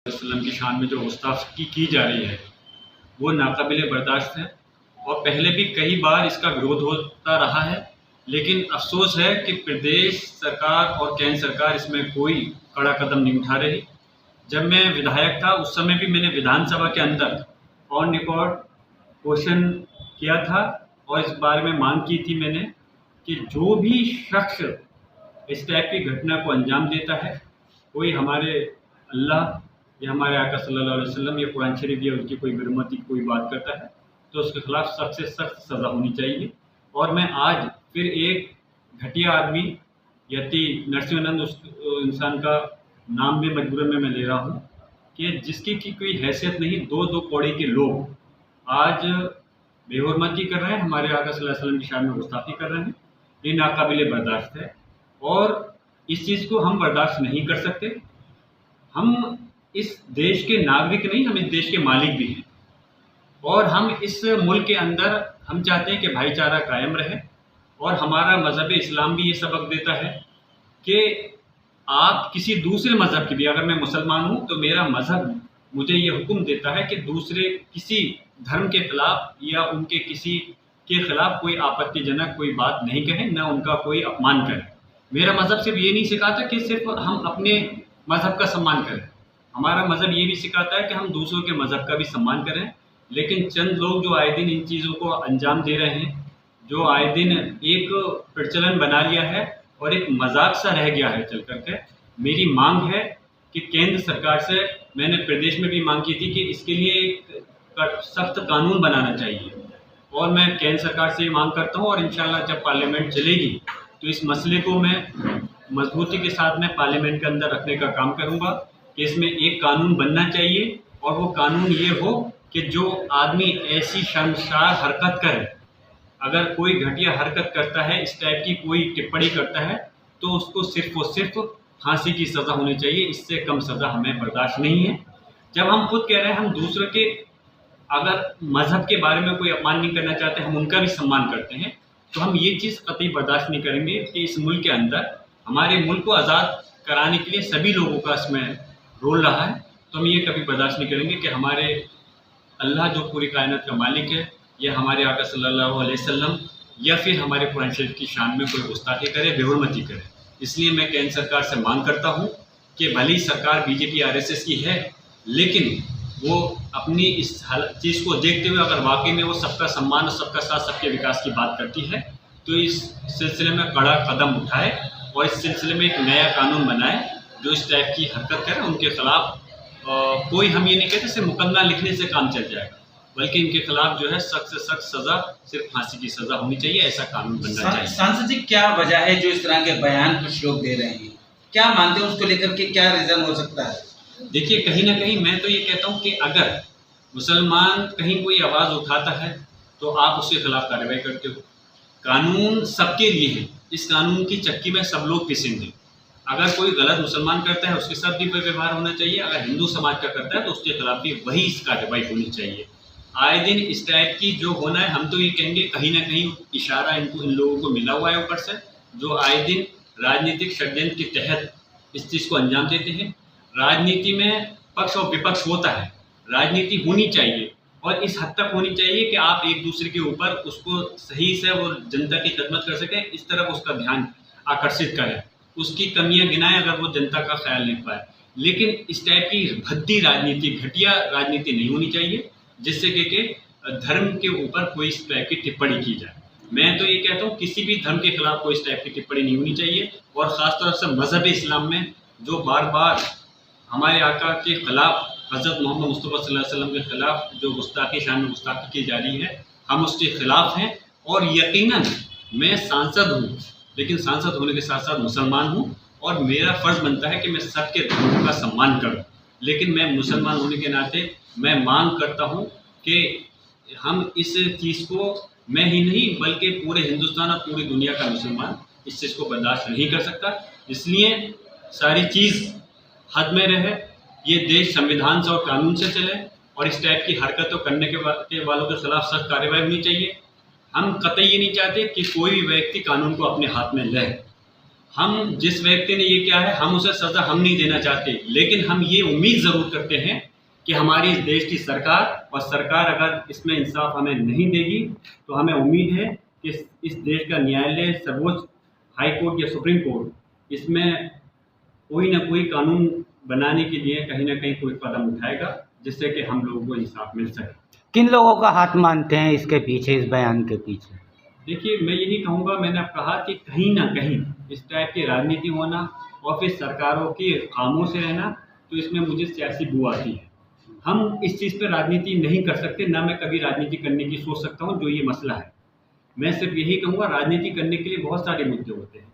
वसल्लम की शान में जो गुस्ताखी की जा रही है वो नाकाबिले बर्दाश्त है और पहले भी कई बार इसका विरोध होता रहा है। लेकिन अफसोस है कि प्रदेश सरकार और केंद्र सरकार इसमें कोई कड़ा कदम नहीं उठा रही। जब मैं विधायक था उस समय भी मैंने विधानसभा के अंदर ऑन रिकॉर्ड क्वेश्चन किया था और इस बारे में मांग की थी मैंने कि जो भी शख्स इस टाइप की घटना को अंजाम देता है, कोई हमारे अल्लाह या हमारे आका सल्लल्लाहु अलैहि वसल्लम या कुरान शरीफ या उनकी कोई गुरमती की कोई बात करता है तो उसके खिलाफ सख्त से सख्त सज़ा होनी चाहिए। और मैं आज फिर एक घटिया आदमी यति नरसिंहानंद उस इंसान का नाम भी मजबूरन में मैं ले रहा हूँ कि जिसकी की कोई हैसियत नहीं, दो कौड़ी के लोग आज बेहुरमती कर रहे हैं, हमारे आका सल्लल्लाहु अलैहि वसल्लम की शान में गुस्ताखी कर रहे हैं। ये नाकाबिले बर्दाश्त है और इस चीज़ को हम बर्दाश्त नहीं कर सकते। हम इस देश के नागरिक नहीं, हम इस देश के मालिक भी हैं और हम इस मुल्क के अंदर हम चाहते हैं कि भाईचारा कायम रहे। और हमारा मज़हब इस्लाम भी ये सबक देता है कि आप किसी दूसरे मज़हब की भी, अगर मैं मुसलमान हूँ तो मेरा मज़हब मुझे ये हुक्म देता है कि दूसरे किसी धर्म के ख़िलाफ़ या उनके किसी के ख़िलाफ़ कोई आपत्तिजनक कोई बात नहीं कहें, न उनका कोई अपमान करें। मेरा मज़हब सिर्फ ये नहीं सिखाता कि सिर्फ हम अपने मज़हब का सम्मान करें, हमारा मज़हब ये भी सिखाता है कि हम दूसरों के मज़हब का भी सम्मान करें। लेकिन चंद लोग जो आए दिन इन चीज़ों को अंजाम दे रहे हैं, जो आए दिन एक प्रचलन बना लिया है और एक मजाक सा रह गया है चल करके, मेरी मांग है कि केंद्र सरकार से, मैंने प्रदेश में भी मांग की थी कि इसके लिए एक सख्त कानून बनाना चाहिए और मैं केंद्र सरकार से मांग करता हूँ। और इंशाल्लाह जब पार्लियामेंट चलेगी तो इस मसले को मैं मजबूती के साथ में पार्लियामेंट के अंदर रखने का काम करूँगा कि इसमें एक कानून बनना चाहिए और वो कानून ये हो कि जो आदमी ऐसी शर्मसार हरकत करे, अगर कोई घटिया हरकत करता है, इस टाइप की कोई टिप्पणी करता है, तो उसको सिर्फ और सिर्फ फांसी की सज़ा होनी चाहिए। इससे कम सज़ा हमें बर्दाश्त नहीं है। जब हम खुद कह रहे हैं हम दूसरों के अगर मज़हब के बारे में कोई अपमान नहीं करना चाहते, हम उनका भी सम्मान करते हैं, तो हम ये चीज़ कतई बर्दाश्त नहीं करेंगे कि इस मुल्क के अंदर हमारे मुल्क को आज़ाद कराने के लिए सभी लोगों का इसमें रोल रहा है। तो हम ये कभी बर्दाश्त नहीं करेंगे कि हमारे अल्लाह जो पूरी कायनात का मालिक है या हमारे आका सल्लल्लाहु अलैहि वसल्लम या फिर हमारे कुरान शरीफ की शान में कोई गुस्ताखी करे, बेहुरमती करे। इसलिए मैं केंद्र सरकार से मांग करता हूँ कि भले ही सरकार बीजेपी आरएसएस की है, लेकिन वो अपनी इस चीज़ को देखते हुए अगर वाकई में वो सबका सम्मान और सबका साथ सबके विकास की बात करती है तो इस सिलसिले में कड़ा कदम उठाए और इस सिलसिले में एक नया कानून बनाए। जो इस टाइप की हरकत करें उनके खिलाफ कोई, हम ये नहीं कहते सिर्फ मुकदमा लिखने से काम चल जाएगा, बल्कि इनके खिलाफ जो है सख्त से सख्त सज़ा, सिर्फ फांसी की सज़ा होनी चाहिए। ऐसा कानून बनना चाहिए। सांसद जी, क्या वजह है जो इस तरह के बयान कुछ लोग दे रहे हैं? क्या मानते हैं उसको लेकर के, क्या रीज़न हो सकता है? देखिए, कहीं ना कहीं मैं तो ये कहता हूँ कि अगर मुसलमान कहीं कोई आवाज़ उठाता है तो आप उसके खिलाफ कार्रवाई करते हो। कानून सबके लिए है, इस कानून की चक्की में सब लोग पिसेंगे। अगर कोई गलत मुसलमान करता है उसके साथ भी व्यवहार होना चाहिए, अगर हिंदू समाज का करता है तो उसके खिलाफ भी वही इस कार्रवाई होनी चाहिए। आए दिन इस टाइप की जो होना है, हम तो ये कहेंगे कहीं ना कहीं इशारा इन लोगों को मिला हुआ है ऊपर से, जो आए दिन राजनीतिक षड्यंत्र के तहत इस चीज़ को अंजाम देते हैं। राजनीति में पक्ष और विपक्ष होता है, राजनीति होनी चाहिए और इस हद तक होनी चाहिए कि आप एक दूसरे के ऊपर उसको सही से वो जनता की खिदमत कर सकें, इस तरफ उसका ध्यान आकर्षित करें, उसकी कमियां गिनाएं अगर वो जनता का ख्याल नहीं पाए। लेकिन इस टाइप की भद्दी राजनीति, घटिया राजनीति नहीं होनी चाहिए जिससे कि धर्म के ऊपर कोई इस टाइप की टिप्पणी की जाए। मैं तो ये कहता हूँ किसी भी धर्म के खिलाफ कोई इस टाइप की टिप्पणी नहीं होनी चाहिए। और ख़ासतौर से मज़हब इस्लाम में जो बार बार हमारे आका के ख़िलाफ़, हज़रत मोहम्मद मुस्तफ़ा सल्लल्लाहु अलैहि वसल्लम के ख़िलाफ़ जो गुस्ताखी, शान में गुस्ताखी की जा रही है, हम उसके ख़िलाफ़ हैं। और यकीनन मैं सांसद हूँ, लेकिन सांसद होने के साथ साथ मुसलमान हूँ और मेरा फ़र्ज़ बनता है कि मैं सबके धर्मों का सम्मान करूँ। लेकिन मैं मुसलमान होने के नाते मैं मांग करता हूँ कि हम इस चीज़ को, मैं ही नहीं बल्कि पूरे हिंदुस्तान और पूरी दुनिया का मुसलमान इस चीज़ को बर्दाश्त नहीं कर सकता। इसलिए सारी चीज़ हद में रहे, ये देश संविधान से और कानून से चले और इस टाइप की हरकतों करने के वालों के खिलाफ सख्त कार्रवाई होनी चाहिए। हम कतई ये नहीं चाहते कि कोई भी व्यक्ति कानून को अपने हाथ में ले। हम जिस व्यक्ति ने ये किया है हम उसे सज़ा हम नहीं देना चाहते, लेकिन हम ये उम्मीद ज़रूर करते हैं कि हमारी इस देश की सरकार और सरकार अगर इसमें इंसाफ हमें नहीं देगी तो हमें उम्मीद है कि इस देश का न्यायालय, सर्वोच्च हाई कोर्ट या सुप्रीम कोर्ट इसमें कोई ना कोई कानून बनाने के लिए कहीं ना कहीं कोई कदम उठाएगा जिससे कि हम लोगों को इंसाफ मिल सके। किन लोगों का हाथ मानते हैं इसके पीछे, इस बयान के पीछे? देखिए, मैं यही कहूँगा, मैंने अब कहा कि कहीं ना कहीं इस टाइप की राजनीति होना और फिर सरकारों के खामोश रहना, तो इसमें मुझे सियासी बू आती है। हम इस चीज़ पर राजनीति नहीं कर सकते, ना मैं कभी राजनीति करने की सोच सकता हूँ जो ये मसला है। मैं सिर्फ यही कहूँगा, राजनीति करने के लिए बहुत सारे मुद्दे होते हैं,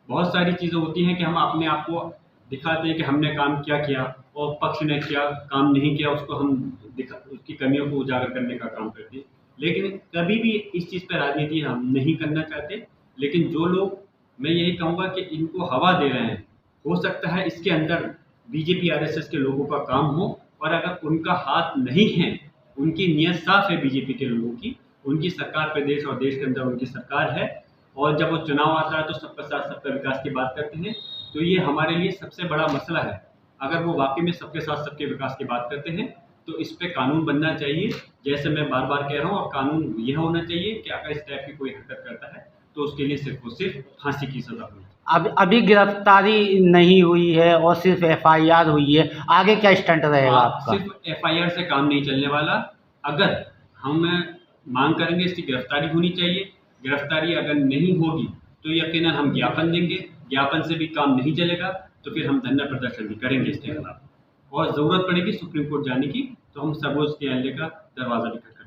बहुत सारी चीज़ें होती हैं कि हम अपने आप को दिखाते हैं कि हमने काम क्या किया और पक्ष ने क्या काम नहीं किया उसको हम उसकी कमियों को उजागर करने का काम करते हैं। लेकिन कभी भी इस चीज़ पर राजनीति हम नहीं करना चाहते। लेकिन जो लोग, मैं यही कहूँगा कि इनको हवा दे रहे हैं, हो सकता है इसके अंदर बीजेपी आरएसएस के लोगों का काम हो, और अगर उनका हाथ नहीं है, उनकी नीयत साफ है बीजेपी के लोगों की, उनकी सरकार प्रदेश और देश के अंदर उनकी सरकार है, और जब वो चुनाव आता है तो सबका साथ सबका विकास की बात करते हैं, तो ये हमारे लिए सबसे बड़ा मसला है। अगर वो वाकई में सबके साथ सबके विकास की बात करते हैं तो इस पे कानून बनना चाहिए, जैसे मैं बार बार कह रहा हूँ, और कानून यह होना चाहिए कि अगर इस टाइप की कोई हरकत करता है तो उसके लिए सिर्फ और सिर्फ फांसी की सज़ा होनी। अभी गिरफ्तारी नहीं हुई है और सिर्फ एफआईआर हुई है, आगे क्या स्टंट रहेगा आपका? सिर्फ एफआईआर से काम नहीं चलने वाला। अगर हम मांग करेंगे इसकी गिरफ्तारी होनी चाहिए, गिरफ्तारी अगर नहीं होगी तो यकीनन हम ज्ञापन देंगे, ज्ञापन से भी काम नहीं चलेगा तो फिर हम धरना प्रदर्शन भी करेंगे इसके खिलाफ, और ज़रूरत पड़ेगी सुप्रीम कोर्ट जाने की तो हम सर्वोच्च न्यायालय का दरवाज़ा भी खटखटाएंगे।